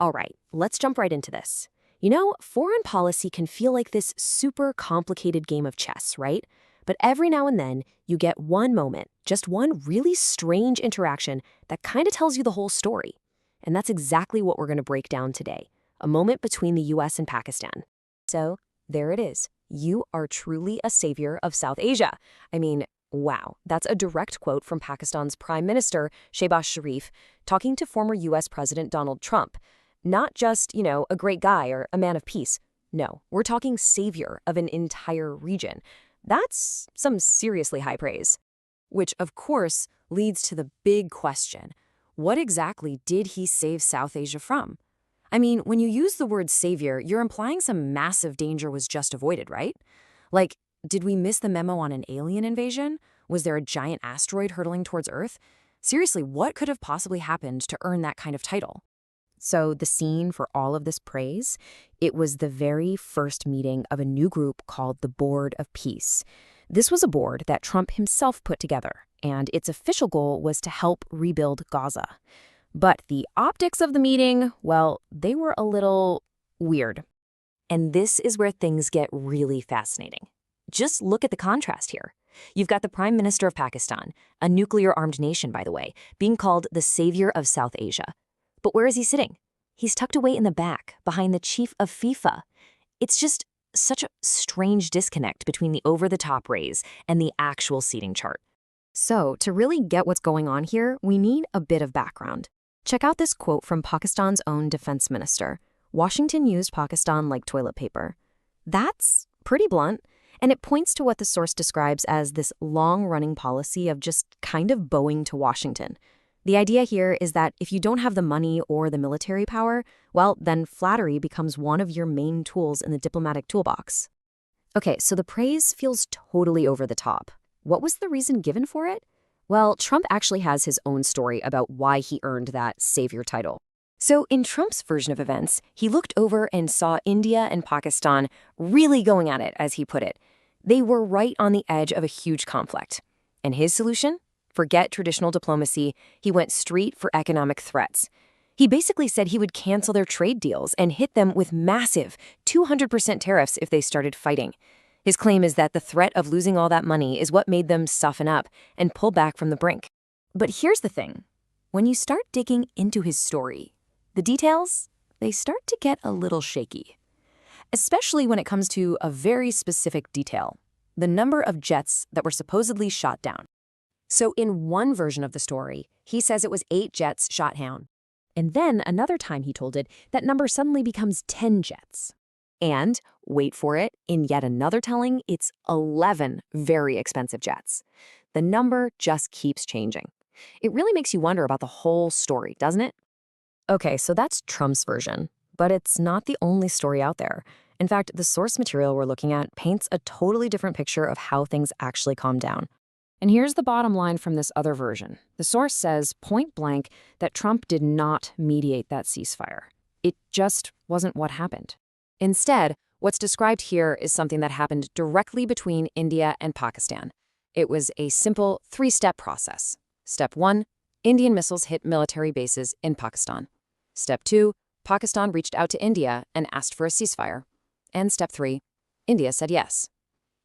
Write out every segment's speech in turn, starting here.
All right, let's jump right into this. You know, foreign policy can feel like this super complicated game of chess, right? But every now and then, you get one moment, just one really strange interaction that kind of tells you the whole story. And that's exactly what we're going to break down today, a moment between the US and Pakistan. So, there it is. You are truly a savior of South Asia. I mean, wow, that's a direct quote from Pakistan's Prime Minister, Shehbaz Sharif, talking to former US President Donald Trump. Not just, a great guy or a man of peace. No, we're talking savior of an entire region. That's some seriously high praise. Which, of course, leads to the big question. What exactly did he save South Asia from? I mean, when you use the word savior, you're implying some massive danger was just avoided, right? Like, did we miss the memo on an alien invasion? Was there a giant asteroid hurtling towards Earth? Seriously, what could have possibly happened to earn that kind of title? So the scene for all of this praise, it was the very first meeting of a new group called the Board of Peace. This was a board that Trump himself put together, and its official goal was to help rebuild Gaza. But the optics of the meeting, well, they were a little weird. And this is where things get really fascinating. Just look at the contrast here. You've got the Prime Minister of Pakistan, a nuclear-armed nation, by the way, being called the savior of South Asia. But where is he sitting? He's tucked away in the back, behind the chief of FIFA. It's just such a strange disconnect between the over-the-top raise and the actual seating chart. So, to really get what's going on here, we need a bit of background. Check out this quote from Pakistan's own defense minister. Washington used Pakistan like toilet paper. That's pretty blunt, and it points to what the source describes as this long-running policy of just kind of bowing to Washington. The idea here is that if you don't have the money or the military power, well, then flattery becomes one of your main tools in the diplomatic toolbox. Okay, so the praise feels totally over the top. What was the reason given for it? Well, Trump actually has his own story about why he earned that savior title. So in Trump's version of events, he looked over and saw India and Pakistan really going at it, as he put it. They were right on the edge of a huge conflict. And his solution? Forget traditional diplomacy, he went straight for economic threats. He basically said he would cancel their trade deals and hit them with massive 200% tariffs if they started fighting. His claim is that the threat of losing all that money is what made them soften up and pull back from the brink. But here's the thing. When you start digging into his story, the details, they start to get a little shaky. Especially when it comes to a very specific detail, the number of jets that were supposedly shot down. So in one version of the story, he says it was 8 jets shot down. And then another time he told it, that number suddenly becomes 10 jets. And, wait for it, in yet another telling, it's 11 very expensive jets. The number just keeps changing. It really makes you wonder about the whole story, doesn't it? Okay, so that's Trump's version. But it's not the only story out there. In fact, the source material we're looking at paints a totally different picture of how things actually calmed down. And here's the bottom line from this other version. The source says point blank that Trump did not mediate that ceasefire. It just wasn't what happened. Instead, what's described here is something that happened directly between India and Pakistan. It was a simple 3-step process. Step 1, Indian missiles hit military bases in Pakistan. Step 2, Pakistan reached out to India and asked for a ceasefire. And step 3, India said yes.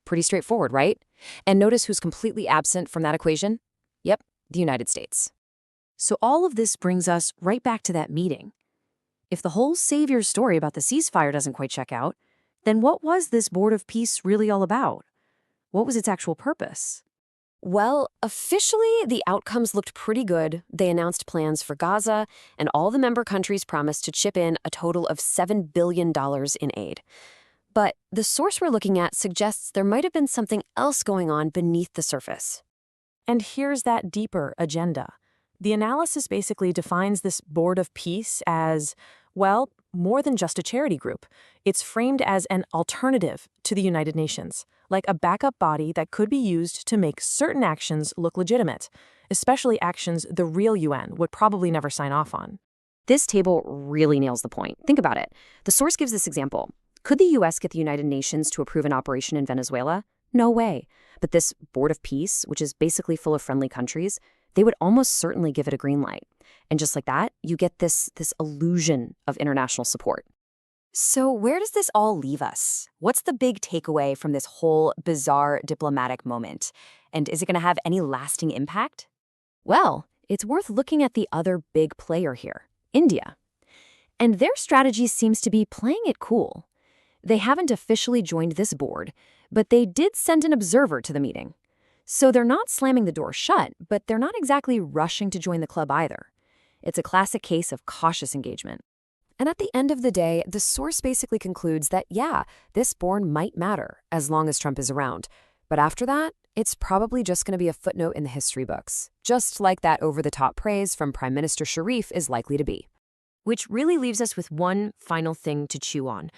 Pretty straightforward, right? And notice who's completely absent from that equation? Yep, the United States. So all of this brings us right back to that meeting. If the whole savior story about the ceasefire doesn't quite check out, then what was this Board of Peace really all about? What was its actual purpose? Well, officially, the outcomes looked pretty good. They announced plans for Gaza, and all the member countries promised to chip in a total of $7 billion in aid. But the source we're looking at suggests there might have been something else going on beneath the surface. And here's that deeper agenda. The analysis basically defines this Board of Peace as, well, more than just a charity group. It's framed as an alternative to the United Nations, like a backup body that could be used to make certain actions look legitimate, especially actions the real UN would probably never sign off on. This table really nails the point. Think about it. The source gives this example. Could the US get the United Nations to approve an operation in Venezuela? No way. But this Board of Peace, which is basically full of friendly countries, they would almost certainly give it a green light. And just like that, you get this illusion of international support. So where does this all leave us? What's the big takeaway from this whole bizarre diplomatic moment? And is it going to have any lasting impact? Well, it's worth looking at the other big player here, India. And their strategy seems to be playing it cool. They haven't officially joined this board, but they did send an observer to the meeting. So they're not slamming the door shut, but they're not exactly rushing to join the club either. It's a classic case of cautious engagement. And at the end of the day, the source basically concludes that, yeah, this board might matter as long as Trump is around. But after that, it's probably just going to be a footnote in the history books, just like that over-the-top praise from Prime Minister Sharif is likely to be. Which really leaves us with one final thing to chew on.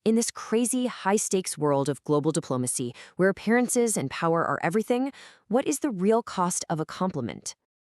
In this crazy, high-stakes world of global diplomacy, where appearances and power are everything, what is the real cost of a compliment?